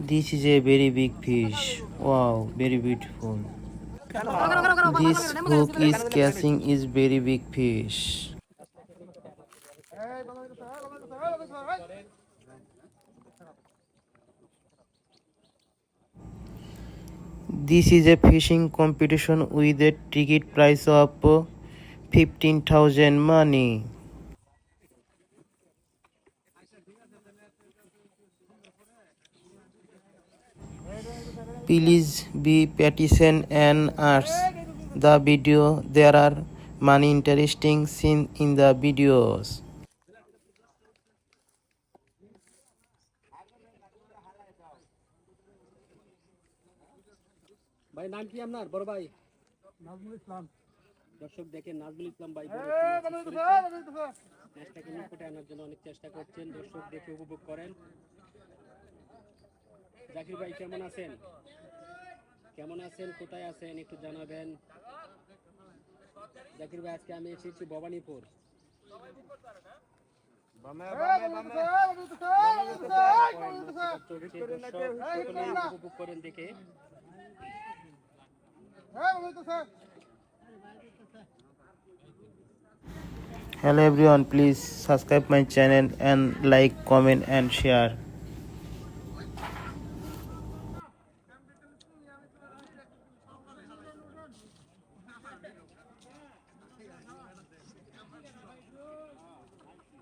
This is a very big fish. Wow, very beautiful. This hook is catching is very big fish. This is a fishing competition with a ticket price of 15,000 money. Please be patient and watch the video. There are many interesting scenes in the videos. ভাই নাম কি আপনার বড় ভাই? নাজমুল ইসলাম। দর্শক দেখেন নাজমুল ইসলাম ভাই ম্যাচটাকে নিকটে আনার জন্য অনেক চেষ্টা করছেন। দর্শক দেখে উপভোগ করেন। জাকির ভাই কেমন আছেন? কেমন আছেন? কোথায় আছেন একটু জানাবেন। জাকির ভাই আজকে আমি এসেছি ভবানীপুর। উপভোগ করেন দেখে। Hello everyone, please subscribe my channel and like, comment and share.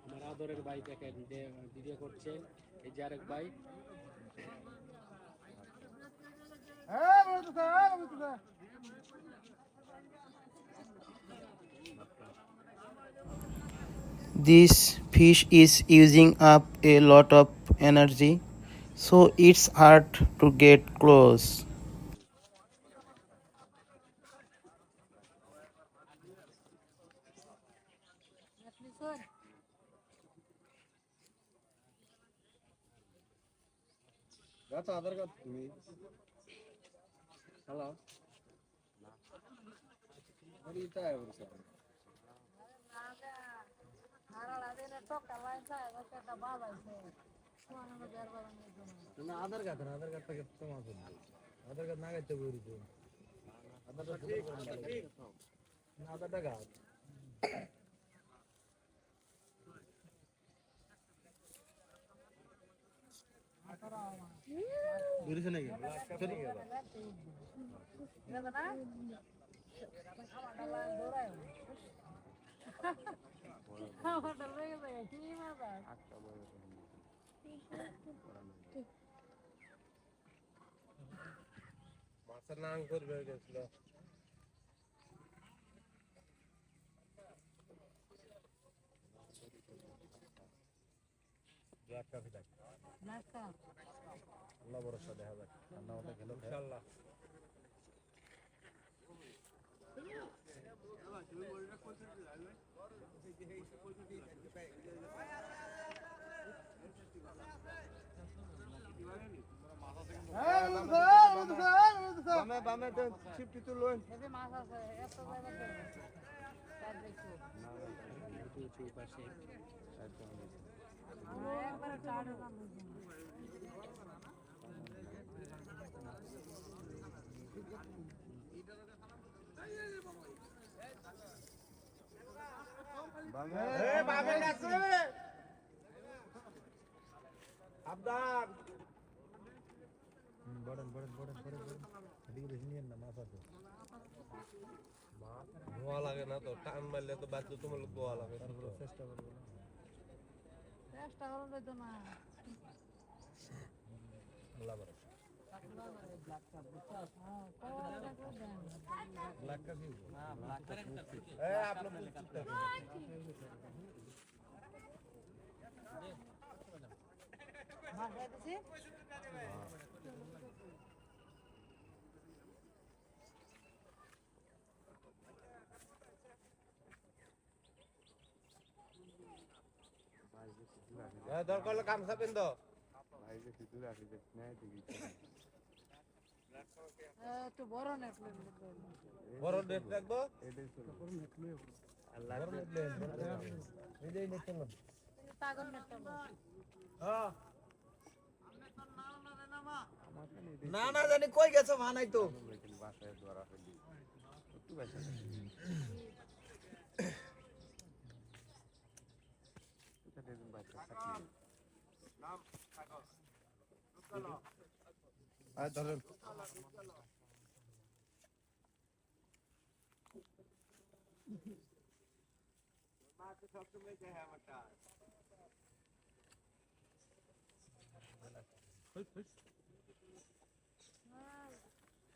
আমার আদরের ভাই দেখেন ভিডিও করছেন। এই যে আরেক ভাই। This fish is using up a lot of energy, so it's hard to get close. Aadhaar card তুমি হ্যালো আধার কার্ডটা তোমার আধার কার্ড না গাইতে বলছি আধার টাকা বেরিয়েছে নাকি মাছের নাম করবে গেছিল ব্ল্যাক কফি দেখ আল্লাহ ভরসা দেখা যাক রান্না ওটা খেলো ইনশাআল্লাহ বামে বামে তো ছিপটি তুলুন এই মাছ আছে এত জায়গা দে তার দেখো না উঁচু পাশে একদম একবারে চাড়ে দাম বামে এ বামে আছে আবদার বড়ন বড়ন বড়ন বড়ন এদিকে বেশি নিয়ে না মাছ আছে মাছ ধোয়া লাগে না তো টান মারলে তো বাদ তোমার লোক ধোয়া লাগে তারপরে চেষ্টা করবো না চেষ্টা করলে তো না আল্লাহ ভরসা ব্ল্যাক কফি না ব্ল্যাক কফি এ आप लोग মাছ আছে দরকার হলে কাম খাবেন তো ভাই যে কিছু রাখি যে নাই দেখি একটু বড় নেট বড় নেট রাখবো এটাই ছিল বড় নেট লইও আল্লাহ বড় নেট লইও এই নেট তো পাগল নেট তো হ্যাঁ আমনে তো নাও না রে না মা না না জানি কই গেছে মা নাই তো বাসায় ধরা ফেলি একটু বেশি এটা দেখুন বাচ্চা আর ধরেন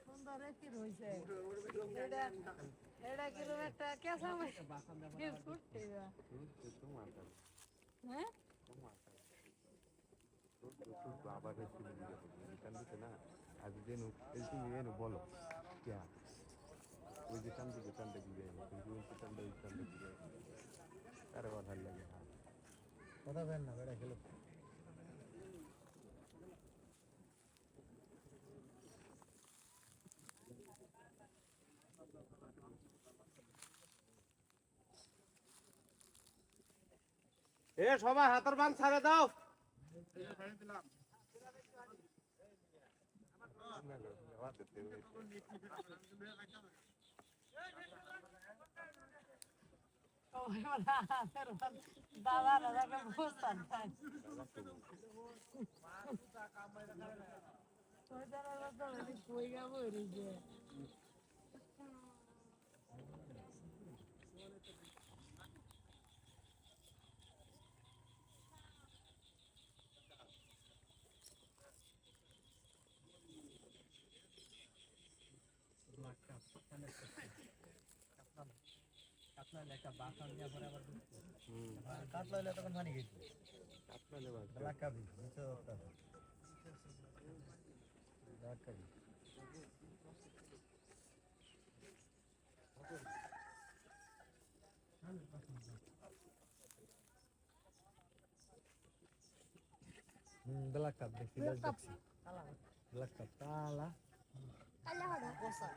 সুন্দর কি রয়েছে এটা কিরকম একটা কেঁচা বিস্কুট হ্যাঁ আবার না আজ দিন তুমি এনে বলো কে ওই যে টান থেকে টানটা দিবে কিন্তু টানটা ওই টানটা দিবে কারো ভালো লাগে না কথা বেন না বেড়া খেলো এ সবাই হাতের বান ছাড়ে দাও দাদা দাদাকে বুঝতাম কই যাবো যে কাটলাইলে তখন পানি গেছে লাকাবি নিচে লাকাবি ব্ল্যাক কাপ দেখছি ব্ল্যাক কাপ কালা কালা হড়া কোসা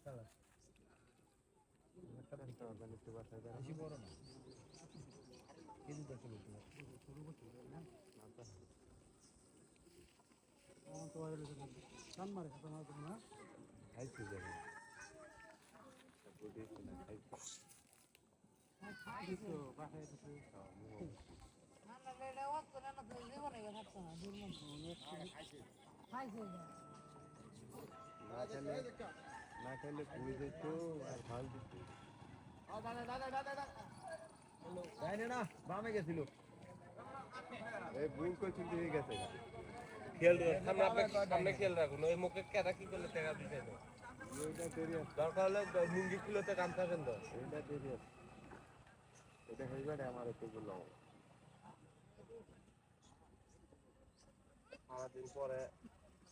কালা বেশি বড় না কেজি কত লোক খাইছি যাবে না খেলে পুড়ে যেত আর ভাল দিত যাই না বামে গেছিল এই ভুল করছিল দিয়ে গেছে খেয়াল সামনে খেয়াল রাখুন ওই মুখে কেটা কি করলে টাকা দিতে হবে এইটা দেরি আছে দরকার হলে লুঙ্গি খুলোতে গামছা বেঁধো এইটা দেরি আছে এটা হইবারে আমার একটু বললো সারাদিন পরে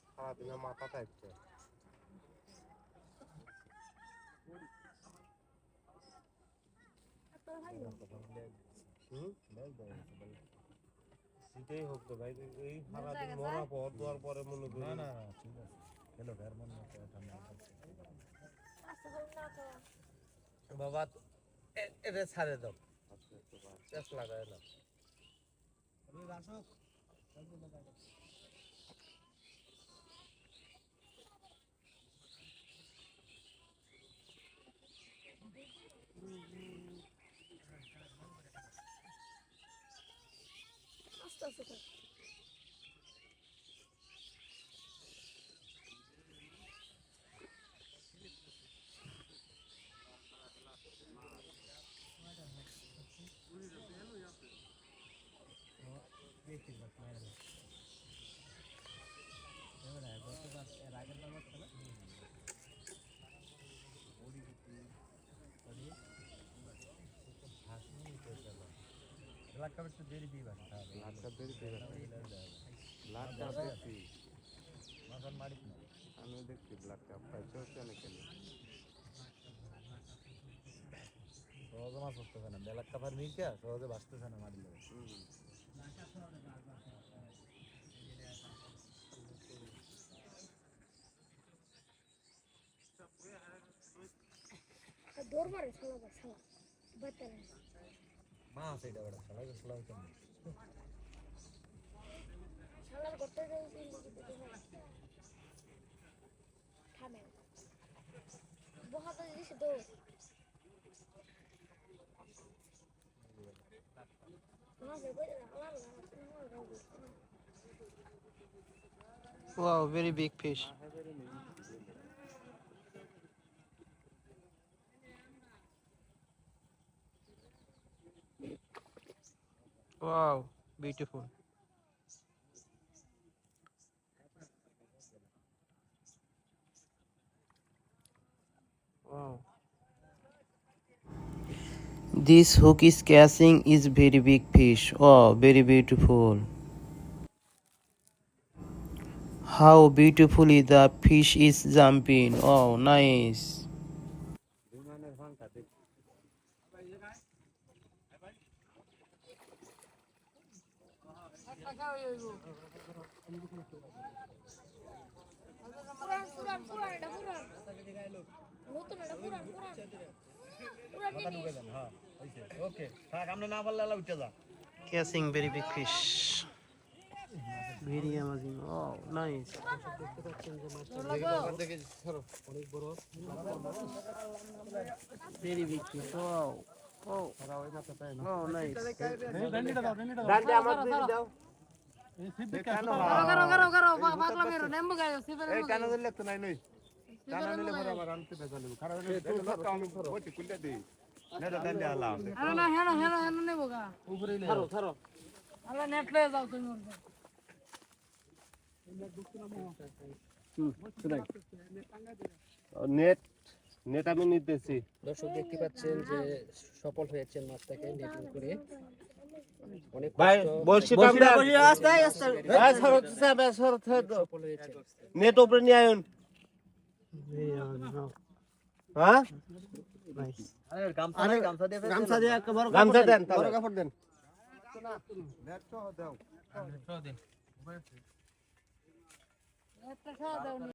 সারাদিনের মাথা থাকছে সেটাই হোক তো ভাই এই সারাদিন মরা পর দেওয়ার পরে মনে করি না ঠিক আছে হ্যালো ঘর মন ঠান্ডা বাবা এটা ছাড়ে দাও চেষ্টা লাগায় না আস্তে আস্তে ব্ল্যাক কাপ একটু দেরি দিই বাস লাখটা দেরি করে লাখটা দেখছি মাথার মারিস না আমি দেখছি ব্লাড কাপ পাইছে হচ্ছে অনেকে সহজে মাছ ধরতেছে না ব্ল্যাক কাপার মির্কা সহজে বাঁচতেছে না মারিলে দৌড় মারে শালা শালা বাতারে মাছ এটা বড় শালা শালা হইতো শালার কত turtles indicated the right. Camel. बहुत जल्दी से दो. वहाँ से कोई अलग Wow, very big fish. Wow, beautiful. Wow. This hook is catching is very big fish. Wow, very beautiful. How beautifully the fish is jumping. Oh, nice. ওকে থাক আমরা না পারলে আলা উঠে যা Catching very big fish. Very amazing. Oh, nice. Very big fish. Wow. Oh. Oh, nice. ডান্ডা আমার দিয়ে দাও এই টানা দিলে তো নাই নই টানা নিলে পরে আবার আনতে ভেজা নেব খারাপ হলে তো আমি ওটি কুলটা দেই না ডান্ডা আলাম নেট নেট আমি নিতেছি দর্শক দেখতে পাচ্ছেন যে সফল হয়েছেন মাছটাকে নেটিং করে অনেক ভাই বসি কামড়া আস্তে আস্তে ভাই সরত সফল হয়েছে নেট উপরে নিয়ে আয়ুন হ্যাঁ আরে গামছা দিয়ে গামছা দিয়ে একটা বড় গামছা দেন বড় কাপড় দেন নেট তো দাও Show them.